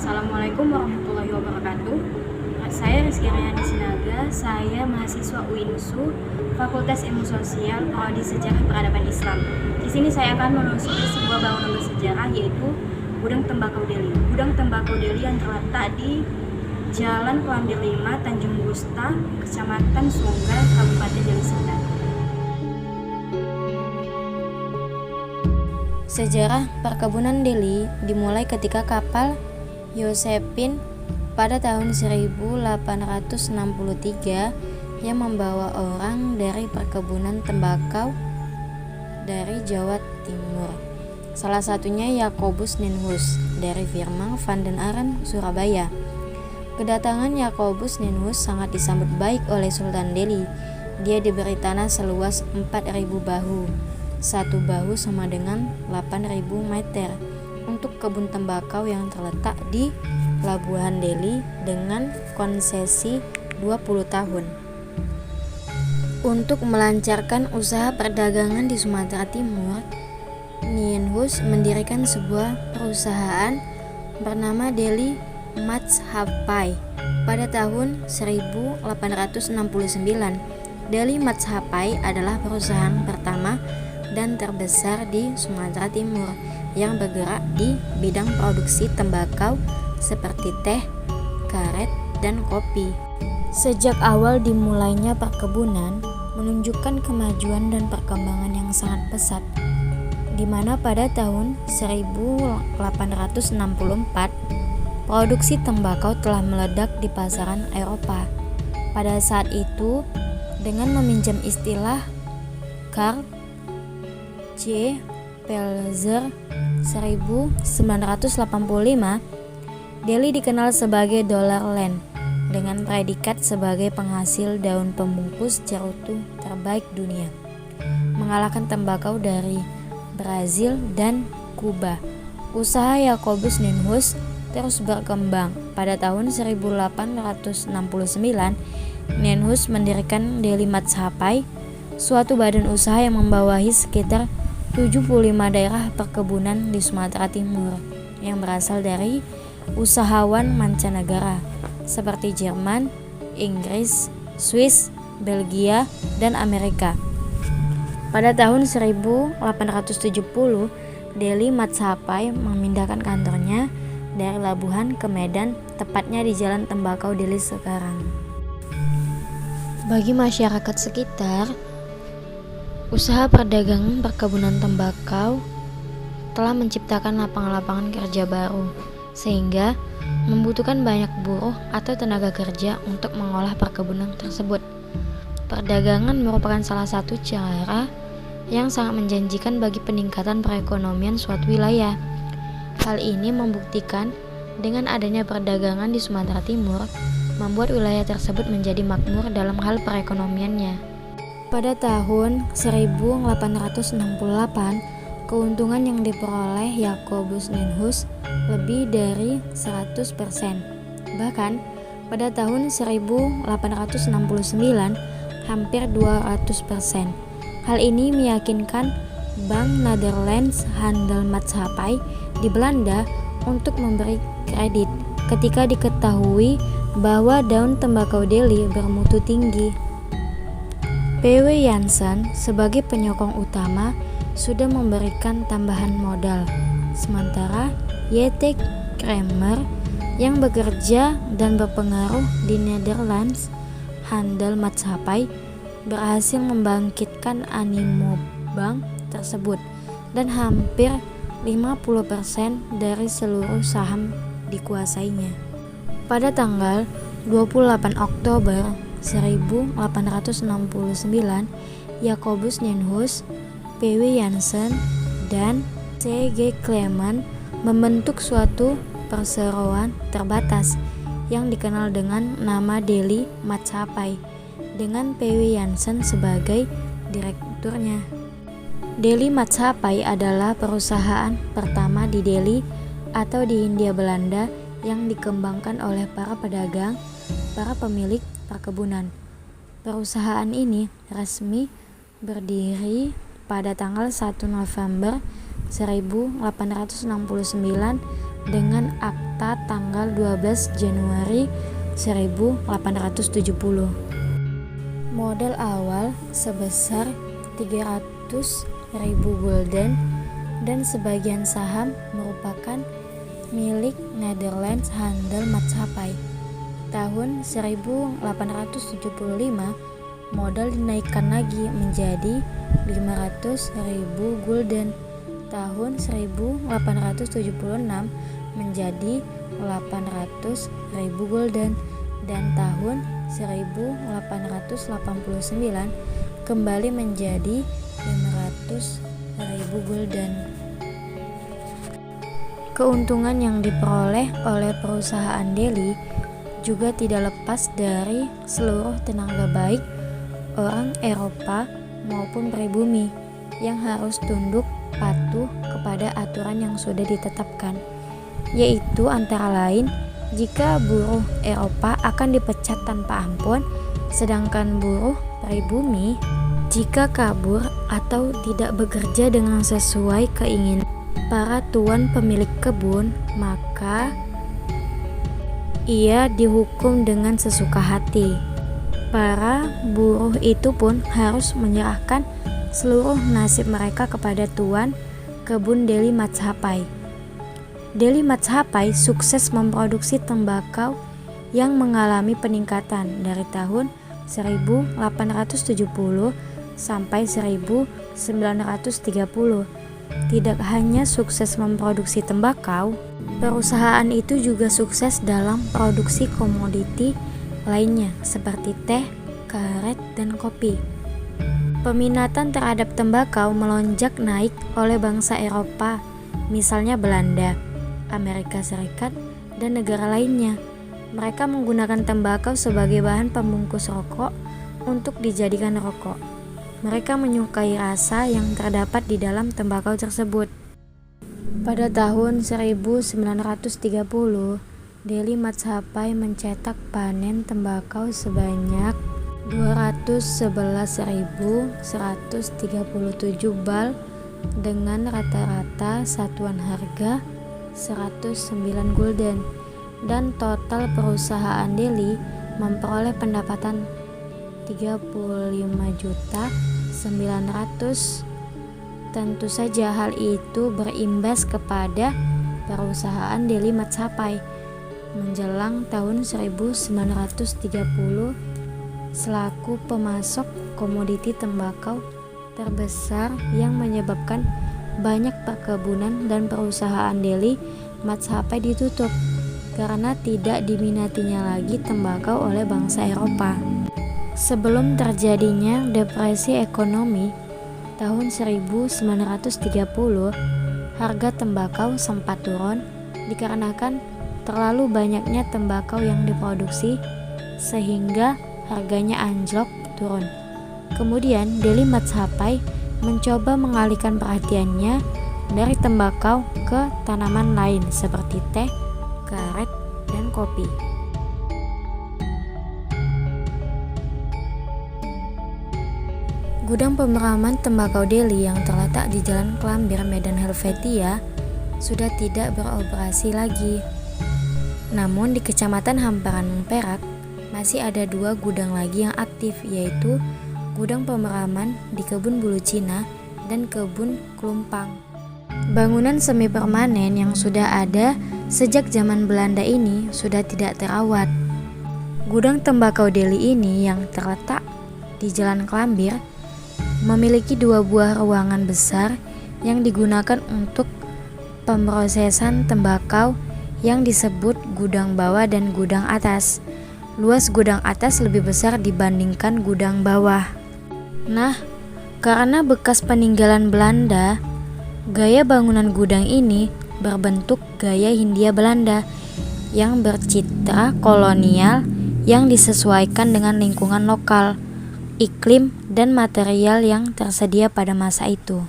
Assalamualaikum warahmatullahi wabarakatuh. Saya Rizky Riani Sinaga, saya mahasiswa UINSU, Fakultas Ilmu Sosial, Prodi Sejarah Peradaban Islam. Di sini saya akan menelusuri sebuah bangunan bersejarah, yaitu Gudang Tembakau Deli. Gudang Tembakau Deli yang terletak di Jalan Pelamdir 5, Tanjung Gusta, Kecamatan Sunggal, Kabupaten Deli Serdang. Sejarah perkebunan Deli dimulai ketika kapal Josephine pada tahun 1863 yang membawa orang dari perkebunan tembakau dari Jawa Timur. Salah satunya Jacobus Ninhus dari Firman van den Aren, Surabaya. Kedatangan Jacobus Ninhus sangat disambut baik oleh Sultan Deli. Dia diberi tanah seluas 4.000 bahu. Satu bahu sama dengan 8.000 meter untuk kebun tembakau yang terletak di Pelabuhan Deli dengan konsesi 20 tahun. Untuk melancarkan usaha perdagangan di Sumatera Timur, Ninhus mendirikan sebuah perusahaan bernama Deli Matschappij pada tahun 1869. Deli Matschappij adalah perusahaan pertama dan terbesar di Sumatera Timur yang bergerak di bidang produksi tembakau seperti teh, karet, dan kopi. Sejak awal dimulainya perkebunan menunjukkan kemajuan dan perkembangan yang sangat pesat, di mana pada tahun 1864 produksi tembakau telah meledak di pasaran Eropa. Pada saat itu, dengan meminjam istilah Karl J. Pelzer 1985, Deli dikenal sebagai Dollar Land dengan predikat sebagai penghasil daun pembungkus cerutu terbaik dunia, mengalahkan tembakau dari Brazil dan Kuba. Usaha Jacobus Ninhus terus berkembang. Pada tahun 1869, Ninhus mendirikan Deli Matschappij, suatu badan usaha yang membawahi sekitar 75 daerah perkebunan di Sumatera Timur yang berasal dari usahawan mancanegara seperti Jerman, Inggris, Swiss, Belgia, dan Amerika. Pada tahun 1870, Deli Matschappij memindahkan kantornya dari Labuhan ke Medan, tepatnya di Jalan Tembakau Deli sekarang. Bagi masyarakat sekitar, usaha perdagangan perkebunan tembakau telah menciptakan lapangan-lapangan kerja baru, sehingga membutuhkan banyak buruh atau tenaga kerja untuk mengolah perkebunan tersebut. Perdagangan merupakan salah satu cara yang sangat menjanjikan bagi peningkatan perekonomian suatu wilayah. Hal ini membuktikan dengan adanya perdagangan di Sumatera Timur membuat wilayah tersebut menjadi makmur dalam hal perekonomiannya. Pada tahun 1868, keuntungan yang diperoleh Jacobus Ninhus lebih dari 100%. Bahkan pada tahun 1869 hampir 200%. Hal ini meyakinkan Bank Nederlands Handelsmaatschappij di Belanda untuk memberi kredit ketika diketahui bahwa daun tembakau Deli bermutu tinggi. P.W. Jansen sebagai penyokong utama sudah memberikan tambahan modal, sementara J.T. Kramer yang bekerja dan berpengaruh di Nederlands Handelsmaatschappij berhasil membangkitkan animo bank tersebut, dan hampir 50% dari seluruh saham dikuasainya. Pada tanggal 28 Oktober 1869, Jacobus Ninhus, P.W. Jansen, dan C.G. Clement membentuk suatu perseroan terbatas yang dikenal dengan nama Deli Matschappij dengan P.W. Jansen sebagai direkturnya. Deli Matschappij adalah perusahaan pertama di Deli atau di Hindia Belanda yang dikembangkan oleh para pedagang, para pemilik perkebunan. Perusahaan ini resmi berdiri pada tanggal 1 November 1869 dengan akta tanggal 12 Januari 1870. Modal awal sebesar 300.000 gulden dan sebagian saham merupakan milik Netherlands Handel Maatschappij. Tahun 1875 modal dinaikkan lagi menjadi 500.000 gulden. Tahun 1876 menjadi 800.000 gulden dan tahun 1889 kembali menjadi 500.000 gulden. Keuntungan yang diperoleh oleh perusahaan Delhi juga tidak lepas dari seluruh tenaga baik orang Eropa maupun pribumi yang harus tunduk patuh kepada aturan yang sudah ditetapkan, yaitu antara lain jika buruh Eropa akan dipecat tanpa ampun, sedangkan buruh pribumi jika kabur atau tidak bekerja dengan sesuai keinginan para tuan pemilik kebun, maka ia dihukum dengan sesuka hati. Para buruh itu pun harus menyerahkan seluruh nasib mereka kepada tuan kebun Delhi Maatschappij. Delhi Maatschappij sukses memproduksi tembakau yang mengalami peningkatan dari tahun 1870 sampai 1930. Tidak hanya sukses memproduksi tembakau, perusahaan itu juga sukses dalam produksi komoditi lainnya seperti teh, karet, dan kopi. Peminatan terhadap tembakau melonjak naik oleh bangsa Eropa, misalnya Belanda, Amerika Serikat, dan negara lainnya. Mereka menggunakan tembakau sebagai bahan pembungkus rokok untuk dijadikan rokok. Mereka menyukai rasa yang terdapat di dalam tembakau tersebut. Pada tahun 1930, Delhi Maatschappij mencetak panen tembakau sebanyak 211.137 bal dengan rata-rata satuan harga 109 gulden, dan total perusahaan Delhi memperoleh pendapatan 35.900.000. Tentu saja hal itu berimbas kepada perusahaan Delhi Maatschappij. Menjelang tahun 1930 selaku pemasok komoditi tembakau terbesar yang menyebabkan banyak perkebunan dan perusahaan Delhi Maatschappij ditutup karena tidak diminatinya lagi tembakau oleh bangsa Eropa. Sebelum terjadinya depresi ekonomi tahun 1930, harga tembakau sempat turun dikarenakan terlalu banyaknya tembakau yang diproduksi sehingga harganya anjlok turun. Kemudian Delhi Maatschappij mencoba mengalihkan perhatiannya dari tembakau ke tanaman lain seperti teh, karet, dan kopi. Gudang pemeraman tembakau Delhi yang terletak di Jalan Klambir, Medan Helvetia sudah tidak beroperasi lagi. Namun di Kecamatan Hamparan, Perak masih ada 2 gudang lagi yang aktif, yaitu gudang pemeraman di Kebun Bulu Cina dan Kebun Klumpang. Bangunan semi permanen yang sudah ada sejak zaman Belanda ini sudah tidak terawat. Gudang tembakau Delhi ini yang terletak di Jalan Klambir memiliki 2 buah ruangan besar yang digunakan untuk pemrosesan tembakau yang disebut gudang bawah dan gudang atas. Luas gudang atas lebih besar dibandingkan gudang bawah. Nah, karena bekas peninggalan Belanda, gaya bangunan gudang ini berbentuk gaya Hindia Belanda yang bercitra kolonial yang disesuaikan dengan lingkungan lokal, iklim, dan material yang tersedia pada masa itu.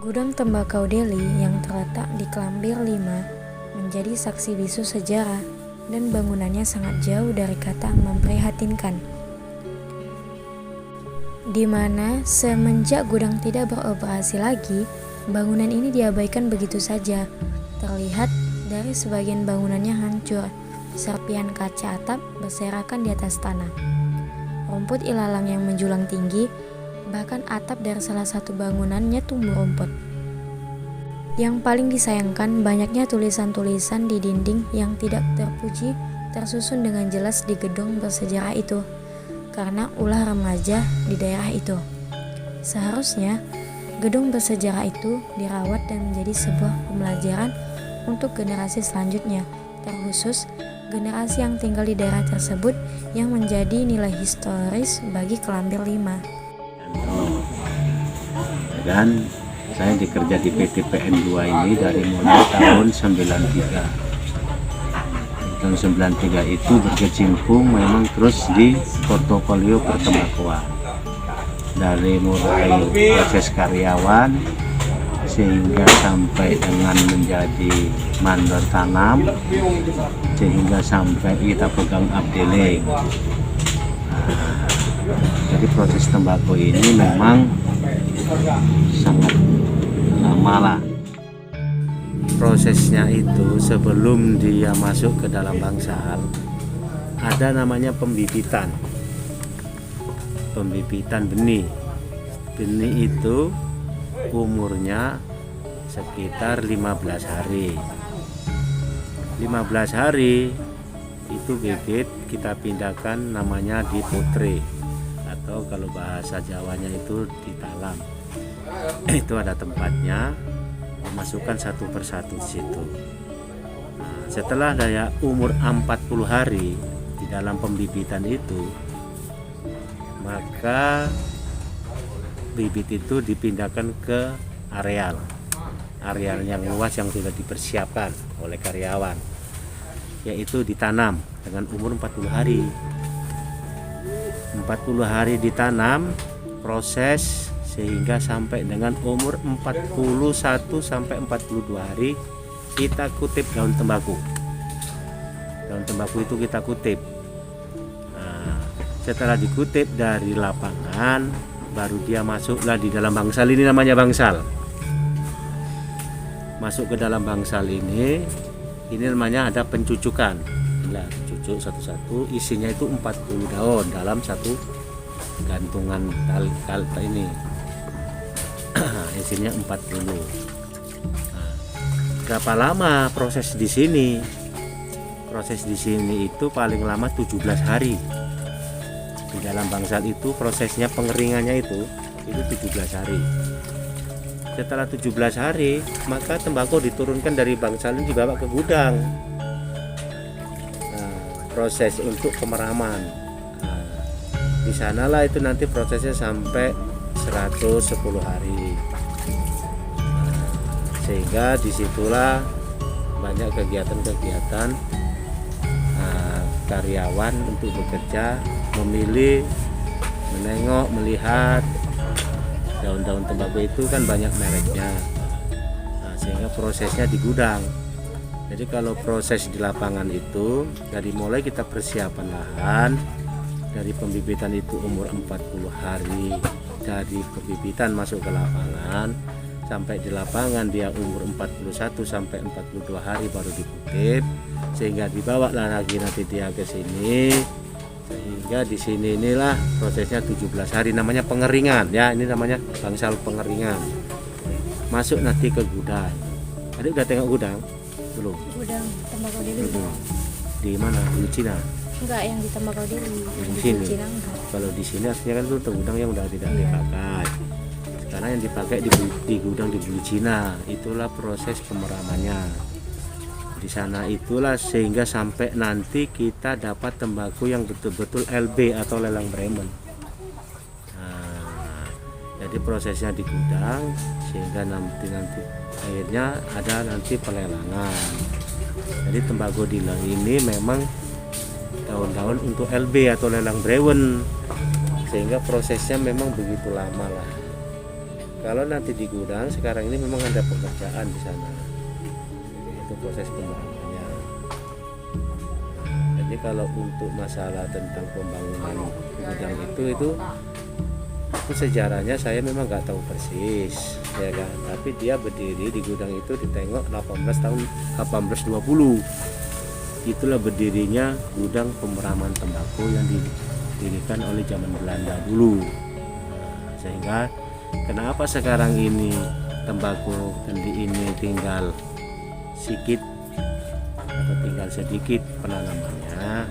Gudang tembakau Delhi yang terletak di Klambir 5 menjadi saksi bisu sejarah dan bangunannya sangat jauh dari kata memprihatinkan, di mana semenjak gudang tidak beroperasi lagi, bangunan ini diabaikan begitu saja. Terlihat dari sebagian bangunannya hancur, serpihan kaca atap berserakan di atas tanah. Rumput ilalang yang menjulang tinggi, bahkan atap dari salah satu bangunannya tumbuh rumput. Yang paling disayangkan, banyaknya tulisan-tulisan di dinding yang tidak terpuji tersusun dengan jelas di gedung bersejarah itu, karena ulah remaja di daerah itu. Seharusnya gedung bersejarah itu dirawat dan menjadi sebuah pembelajaran untuk generasi selanjutnya, terkhusus generasi yang tinggal di daerah tersebut yang menjadi nilai historis bagi Kelambir 5. Dan saya dikerja di PT PN2 ini dari mulai tahun 93. Tahun 93 itu berkecimpung memang terus di portofolio pertembakuan. Dari mulai proses karyawan sehingga sampai dengan menjadi mandor tanam, sehingga sampai kita pegang updealing. Jadi proses tembakau ini memang sangat lama lah. Prosesnya itu sebelum dia masuk ke dalam bangsal ada namanya pembibitan benih. Benih itu umurnya sekitar 15 hari. 15 hari itu bibit kita pindahkan namanya di putre, atau kalau bahasa Jawanya itu ditalam. Itu ada tempatnya, memasukkan satu persatu di situ. Nah, setelah daya umur 40 hari di dalam pembibitan itu, maka bibit itu dipindahkan ke areal yang luas yang sudah dipersiapkan oleh karyawan, yaitu ditanam dengan umur 40 hari. 40 hari ditanam, proses sehingga sampai dengan umur 41 sampai 42 hari kita kutip daun tembakau. Daun tembakau itu kita kutip. Nah, setelah dikutip dari lapangan, baru dia masuklah di dalam bangsal. Ini namanya bangsal. Masuk ke dalam bangsal ini namanya ada pencucukan. Nah, cucuk satu-satu, isinya itu 40 daun dalam satu gantungan kal ini. Isinya 40. Nah, berapa lama proses di sini? Proses di sini itu paling lama 17 hari. Di dalam bangsal itu prosesnya pengeringannya itu 17 hari. Setelah 17 hari, maka tembakau diturunkan dari bangsal ini dibawa ke gudang. Nah, proses untuk pemeraman. Nah, di sanalah itu nanti prosesnya sampai 110 hari. Nah, sehingga disitulah banyak kegiatan-kegiatan karyawan untuk bekerja, memilih, menengok, melihat daun-daun tembakau itu kan banyak mereknya. Nah, sehingga prosesnya di gudang. Jadi kalau proses di lapangan itu dari mulai kita persiapan lahan, dari pembibitan itu umur 40 hari, dari pembibitan masuk ke lapangan sampai di lapangan dia umur 41 sampai 42 hari baru dikutip, sehingga dibawa lagi nanti dia ke sini, sehingga di sini inilah prosesnya 17 hari, namanya pengeringan ya. Ini namanya bangsal pengeringan. Masuk nanti ke gudang. Tadi udah tengok gudang belum? Gudang tembakau dulu. Di mana? Di Cina? Enggak, yang di tembakau dulu. Di sini. Kalau di sini artinya kan itu gudang yang udah tidak dipakai. Karena yang dipakai di gudang di Bulu Cina. Itulah proses pemeramannya. Di sana itulah sehingga sampai nanti kita dapat tembakau yang betul-betul LB atau lelang Bremen. Nah, jadi prosesnya di gudang sehingga nanti akhirnya ada nanti pelelangan. Jadi tembakau dilang ini memang daun-daun untuk LB atau lelang Bremen, sehingga prosesnya memang begitu lama lah. Kalau nanti di gudang sekarang ini memang ada pekerjaan di sana. Proses pembangunannya. Jadi kalau untuk masalah tentang pembangunan gudang itu itu sejarahnya saya memang nggak tahu persis, ya kan. Tapi dia berdiri di gudang itu ditengok 1820. Itulah berdirinya gudang pemeraman tembakau yang didirikan oleh zaman Belanda dulu. Sehingga kenapa sekarang ini tembakau kendi ini tinggal sedikit penanamannya,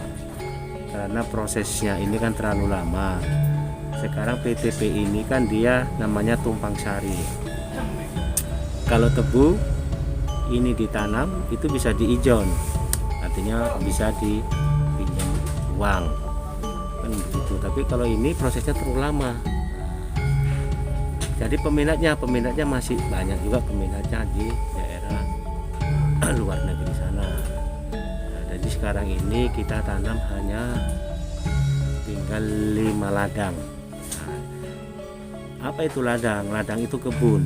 karena prosesnya ini kan terlalu lama. Sekarang PTP ini kan dia namanya tumpang sari. Kalau tebu ini ditanam itu bisa diijon, artinya bisa dipinjam uang kan begitu. Tapi kalau ini prosesnya terlalu lama, jadi peminatnya masih banyak juga, peminatnya di daerah luar negeri sana. Nah, jadi sekarang ini kita tanam hanya tinggal 5 ladang. Nah, apa itu ladang? Ladang itu kebun.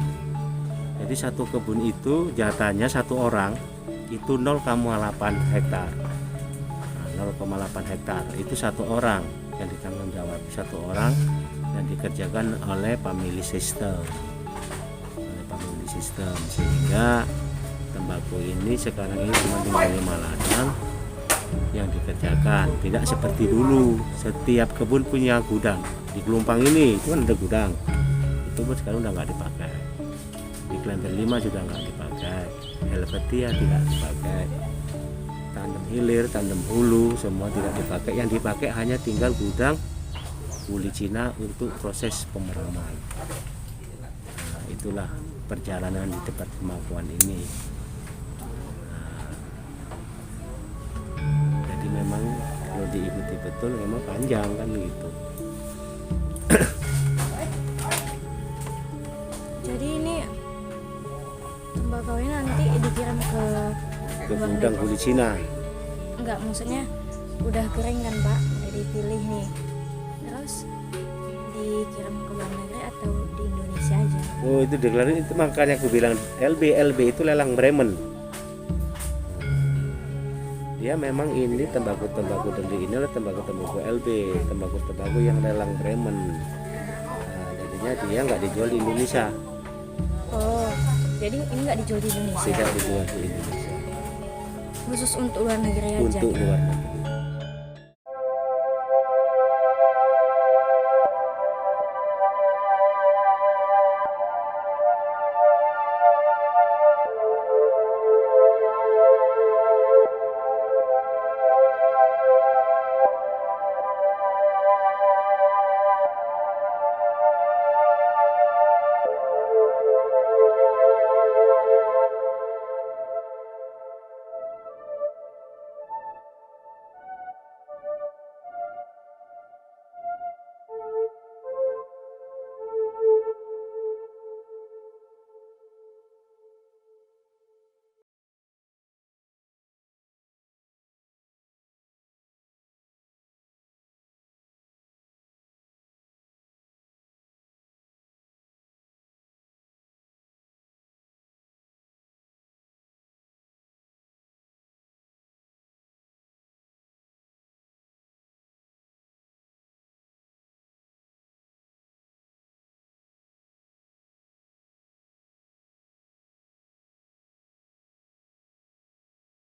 Jadi satu kebun itu jatahnya satu orang itu 0,8 hektar. Nah, 0,8 hektar itu satu orang yang ditanggung jawab, satu orang yang dikerjakan oleh family system. Sehingga tembakau ini sekarang ini cuma tinggal 5 ladang yang dikerjakan. Tidak seperti dulu setiap kebun punya gudang. Di Pelumpang ini itu kan ada gudang, itu pun sekarang udah nggak dipakai. Di Klender 5 juga nggak dipakai, Helvetia tidak dipakai, tandem hilir, tandem hulu semua tidak dipakai. Yang dipakai hanya tinggal gudang uli Cina untuk proses pemeraman. Nah, itulah perjalanan di tempat pembakauan ini. Jadi memang kalau diikuti betul memang panjang kan gitu. Jadi ini tembakaunya nanti dikirim ke luar Gudang negeri? uli Cina. Enggak, maksudnya udah kering kan Pak, udah dipilih nih, terus dikirim ke luar negeri atau di Indonesia aja? Oh itu deklarasi, itu makanya aku bilang LB itu lelang Bremen. Ya memang ini tembakau dari ini adalah tembakau LB, tembakau yang lelang Bremen. Nah, jadinya dia nggak dijual di Indonesia. Oh, jadi ini nggak dijual di Indonesia? Tidak dijual di Indonesia. Khusus untuk luar negeri aja? Untuk luar negeri.